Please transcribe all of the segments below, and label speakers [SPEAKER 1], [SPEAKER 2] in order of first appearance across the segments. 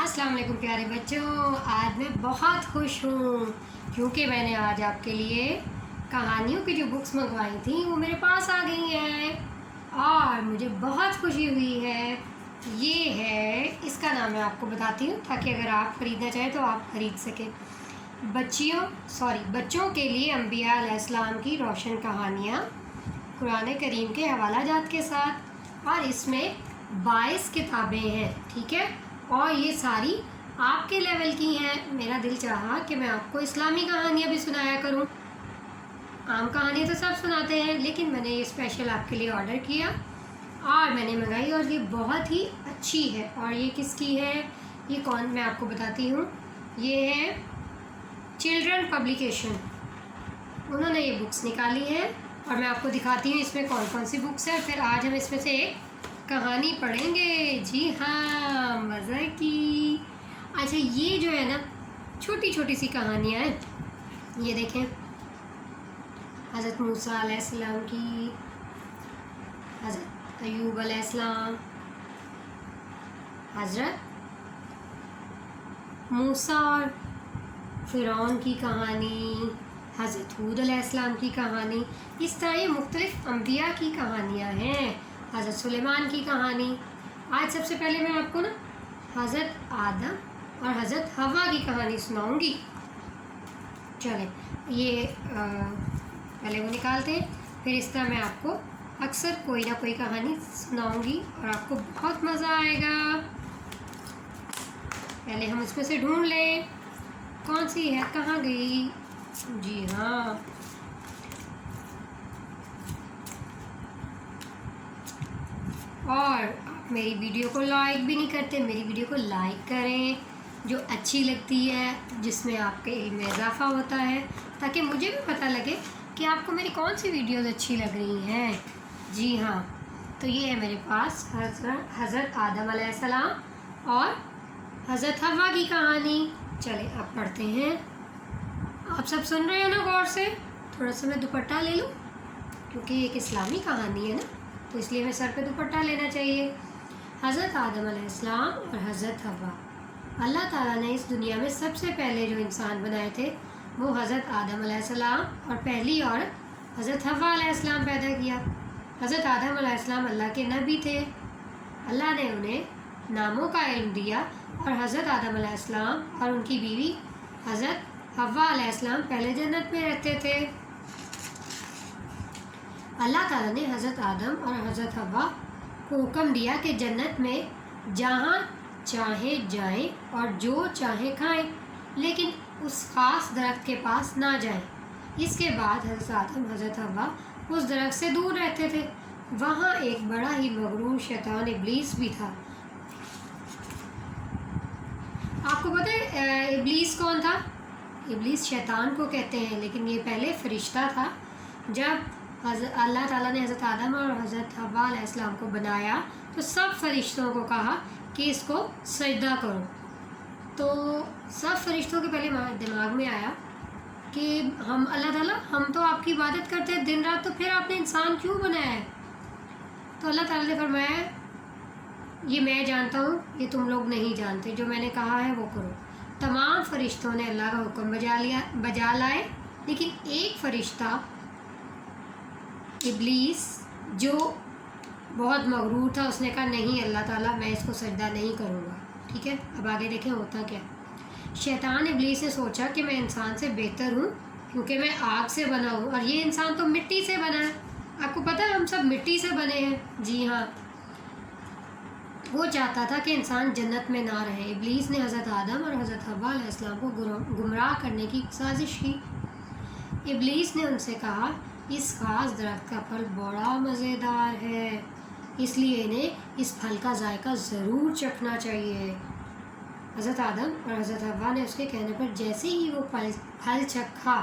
[SPEAKER 1] السلام علیکم پیارے بچوں، آج میں بہت خوش ہوں کیونکہ میں نے آج آپ کے لیے کہانیوں کی جو بکس منگوائی تھیں وہ میرے پاس آ گئی ہیں اور مجھے بہت خوشی ہوئی ہے۔ یہ ہے، اس کا نام میں آپ کو بتاتی ہوں تاکہ اگر آپ خریدنا چاہیں تو آپ خرید سکیں۔ بچوں کے لیے انبیاء علیہ السلام کی روشن کہانیاں قرآن کریم کے حوالہ جات کے ساتھ، اور اس میں 22 کتابیں ہیں، ٹھیک ہے، اور یہ ساری آپ کے لیول کی ہیں۔ میرا دل چاہا کہ میں آپ کو اسلامی کہانیاں بھی سنایا کروں۔ عام کہانیاں تو سب سناتے ہیں، لیکن میں نے یہ اسپیشل آپ کے لیے آرڈر کیا اور میں نے منگائی، اور یہ بہت ہی اچھی ہے۔ اور یہ کس کی ہے، یہ کون، میں آپ کو بتاتی ہوں۔ یہ ہے چلڈرن پبلیکیشن، انہوں نے یہ بکس نکالی ہیں اور میں آپ کو دکھاتی ہوں اس میں کون کون سی بکس ہیں۔ پھر آج ہم اس میں سے ایک کہانی پڑھیں گے، جی ہاں، مزہ کی۔ اچھا، یہ جو ہے نا چھوٹی چھوٹی سی کہانیاں ہیں، یہ دیکھیں، حضرت موسیٰ علیہ السلام کی، حضرت ایوب علیہ السلام، حضرت موسیٰ اور فرعون کی کہانی، حضرت ہود علیہ السلام کی کہانی۔ اس طرح یہ مختلف انبیاء کی کہانیاں ہیں، حضرت سلیمان کی کہانی۔ آج سب سے پہلے میں آپ کو نا حضرت آدم اور حضرت حوا کی کہانی سناؤں گی۔ چلیں، یہ پہلے وہ نکالتے ہیں، پھر اس طرح میں آپ کو اکثر کوئی نہ کوئی کہانی سناؤں گی اور آپ کو بہت مزہ آئے گا۔ پہلے ہم اس میں سے ڈھونڈ لیں کون سی ہے، کہاں گئی، جی ہاں، اور آپ میری ویڈیو کو لائک بھی نہیں کرتے، میری ویڈیو کو لائک کریں جو اچھی لگتی ہے، جس میں آپ کے علم میں اضافہ ہوتا ہے، تاکہ مجھے بھی پتہ لگے کہ آپ کو میری کون سی ویڈیوز اچھی لگ رہی ہیں۔ جی ہاں، تو یہ ہے میرے پاس حضرت آدم علیہ السلام اور حضرت حوا کی کہانی۔ چلیں اب پڑھتے ہیں۔ آپ سب سن رہے ہو نا غور سے؟ تھوڑا سا میں دوپٹہ لے لوں کیونکہ ایک اسلامی کہانی ہے نا، تو اس لیے میں سر پہ دوپٹہ لینا چاہیے۔ حضرت آدم علیہ السلام اور حضرت حوا، اللہ تعالیٰ نے اس دنیا میں سب سے پہلے جو انسان بنائے تھے وہ حضرت آدم علیہ السلام اور پہلی عورت حضرت حوا علیہ السلام پیدا کیا۔ حضرت آدم علیہ السلام اللہ کے نبی تھے، اللہ نے انہیں ناموں کا علم دیا، اور حضرت آدم علیہ السلام اور ان کی بیوی حضرت حوا علیہ السلام پہلے جنت میں رہتے تھے۔ اللہ تعالیٰ نے حضرت آدم اور حضرت حوا کو حکم دیا کہ جنت میں جہاں چاہیں جائیں اور جو چاہیں کھائیں، لیکن اس خاص درخت کے پاس نہ جائیں۔ اس کے بعد حضرت آدم حضرت حوا اس درخت سے دور رہتے تھے۔ وہاں ایک بڑا ہی مغرور شیطان ابلیس بھی تھا۔ آپ کو پتہ ہے ابلیس کون تھا؟ ابلیس شیطان کو کہتے ہیں، لیکن یہ پہلے فرشتہ تھا۔ جب اللہ تعالیٰ نے حضرت آدم اور حضرت حوا علیہ السلام کو بنایا تو سب فرشتوں کو کہا کہ اس کو سجدہ کرو، تو سب فرشتوں کے پہلے دماغ میں آیا کہ اللہ تعالیٰ ہم تو آپ کی عبادت کرتے ہیں دن رات، تو پھر آپ نے انسان کیوں بنایا ہے؟ تو اللہ تعالیٰ نے فرمایا یہ میں جانتا ہوں، یہ تم لوگ نہیں جانتے، جو میں نے کہا ہے وہ کرو۔ تمام فرشتوں نے اللہ کا حکم بجا لائے، لیکن ایک فرشتہ ابلیس جو بہت مغرور تھا، اس نے کہا نہیں اللہ تعالیٰ میں اس کو سجدہ نہیں کروں گا۔ ٹھیک ہے، اب آگے دیکھیں ہوتا کیا۔ شیطان ابلیس نے سوچا کہ میں انسان سے بہتر ہوں کیونکہ میں آگ سے بنا ہوں، اور یہ انسان تو مٹی سے بنا ہے۔ آپ کو پتہ ہے ہم سب مٹی سے بنے ہیں، جی ہاں۔ وہ چاہتا تھا کہ انسان جنت میں نہ رہے۔ ابلیس نے حضرت آدم اور حضرت حوا علیہ السلام کو گمراہ کرنے کی سازش کی۔ ابلیس نے ان سے کہا اس خاص درخت کا پھل بڑا مزیدار ہے، اس لیے انہیں اس پھل کا ذائقہ ضرور چکھنا چاہیے۔ حضرت آدم اور حضرت حوا نے اس کے کہنے پر جیسے ہی وہ پھل چکھا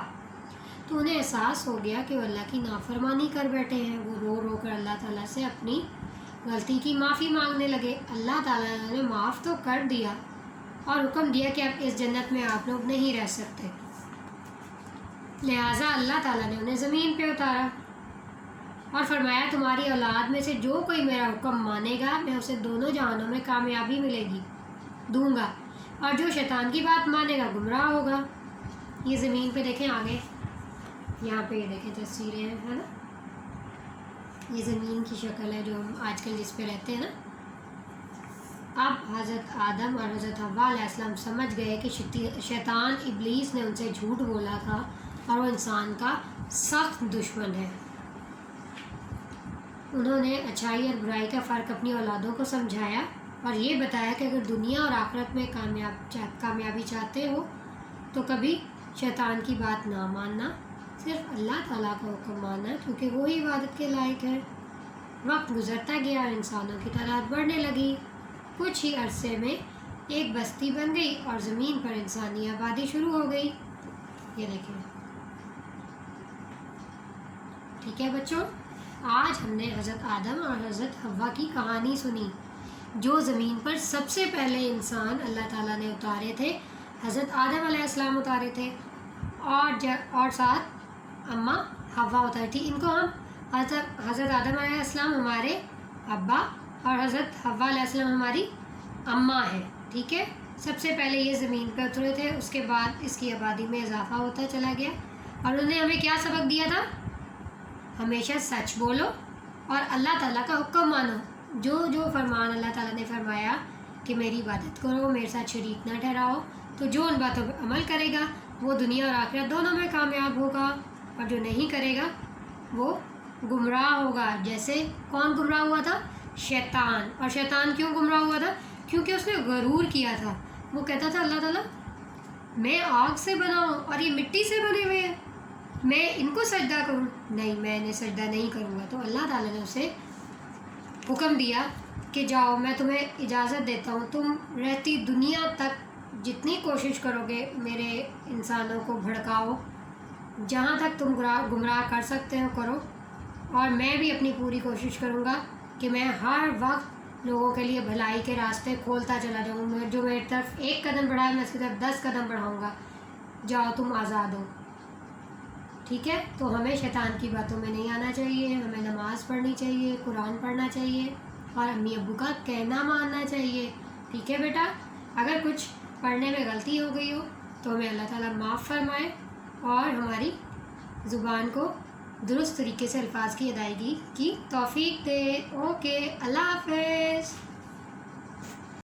[SPEAKER 1] تو انہیں احساس ہو گیا کہ وہ اللہ کی نافرمانی کر بیٹھے ہیں۔ وہ رو رو کر اللہ تعالیٰ سے اپنی غلطی کی معافی مانگنے لگے۔ اللہ تعالیٰ نے معاف تو کر دیا اور حکم دیا کہ اب اس جنت میں آپ لوگ نہیں رہ سکتے، لہٰذا اللہ تعالیٰ نے انہیں زمین پہ اتارا اور فرمایا تمہاری اولاد میں سے جو کوئی میرا حکم مانے گا میں اسے دونوں جہانوں میں کامیابی دوں گا، اور جو شیطان کی بات مانے گا گمراہ ہوگا۔ یہ زمین پہ دیکھیں آگے، یہاں پہ یہ دیکھیں تصویریں ہیں، ہے نا، یہ زمین کی شکل ہے جو ہم آج کل جس پہ رہتے ہیں نا۔ اب حضرت آدم اور حضرت حوا علیہ السلام سمجھ گئے کہ شیطان ابلیس نے ان سے جھوٹ بولا تھا اور وہ انسان کا سخت دشمن ہے۔ انہوں نے اچھائی اور برائی کا فرق اپنی اولادوں کو سمجھایا اور یہ بتایا کہ اگر دنیا اور آخرت میں کامیابی چاہتے ہو تو کبھی شیطان کی بات نہ ماننا، صرف اللہ تعالیٰ کا حکم ماننا، کیونکہ وہی عبادت کے لائق ہے۔ وقت گزرتا گیا اور انسانوں کی تعداد بڑھنے لگی۔ کچھ ہی عرصے میں ایک بستی بن گئی اور زمین پر انسانی آبادی شروع ہو گئی۔ یہ دیکھیں، ٹھیک ہے بچوں، آج ہم نے حضرت آدم اور حضرت حوا کی کہانی سنی، جو زمین پر سب سے پہلے انسان اللہ تعالیٰ نے اتارے تھے۔ حضرت آدم علیہ السلام اتارے تھے اور ساتھ اماں حوا اتاری تھی۔ ان کو ہم حضرت آدم علیہ السلام ہمارے ابا اور حضرت حوا علیہ السلام ہماری اماں ہیں، ٹھیک ہے۔ سب سے پہلے یہ زمین پہ اترے تھے، اس کے بعد اس کی آبادی میں اضافہ ہوتا چلا گیا، اور انہوں نے ہمیں کیا سبق دیا تھا؟ ہمیشہ سچ بولو اور اللہ تعالیٰ کا حکم مانو۔ جو فرمان اللہ تعالیٰ نے فرمایا کہ میری عبادت کرو، میرے ساتھ شریک نہ ٹھہراؤ، تو جو ان باتوں پہ عمل کرے گا وہ دنیا اور آخرت دونوں میں کامیاب ہوگا، اور جو نہیں کرے گا وہ گمراہ ہوگا۔ جیسے کون گمراہ ہوا تھا؟ شیطان۔ اور شیطان کیوں گمراہ ہوا تھا؟ کیونکہ اس نے غرور کیا تھا۔ وہ کہتا تھا اللہ تعالیٰ میں آگ سے بنا ہوں اور یہ مٹی سے بنے ہوئے ہیں، میں ان کو سجدہ کروں؟ نہیں، میں انہیں سجدہ نہیں کروں گا۔ تو اللہ تعالیٰ نے اسے حکم دیا کہ جاؤ، میں تمہیں اجازت دیتا ہوں، تم رہتی دنیا تک جتنی کوشش کرو گے میرے انسانوں کو بھڑکاؤ، جہاں تک تم گمراہ کر سکتے ہو کرو، اور میں بھی اپنی پوری کوشش کروں گا کہ میں ہر وقت لوگوں کے لیے بھلائی کے راستے کھولتا چلا جاؤں گا۔ جو میری طرف ایک قدم بڑھائے میں اس کی طرف 10 قدم بڑھاؤں گا۔ جاؤ، تم آزاد ہو، ٹھیک ہے۔ تو ہمیں شیطان کی باتوں میں نہیں آنا چاہیے، ہمیں نماز پڑھنی چاہیے، قرآن پڑھنا چاہیے، اور امی ابو کا کہنا ماننا چاہیے، ٹھیک ہے بیٹا۔ اگر کچھ پڑھنے میں غلطی ہو گئی ہو تو ہمیں اللہ تعالیٰ معاف فرمائے اور ہماری زبان کو درست طریقے سے الفاظ کی ادائیگی کی توفیق دے۔ اوکے، اللہ حافظ۔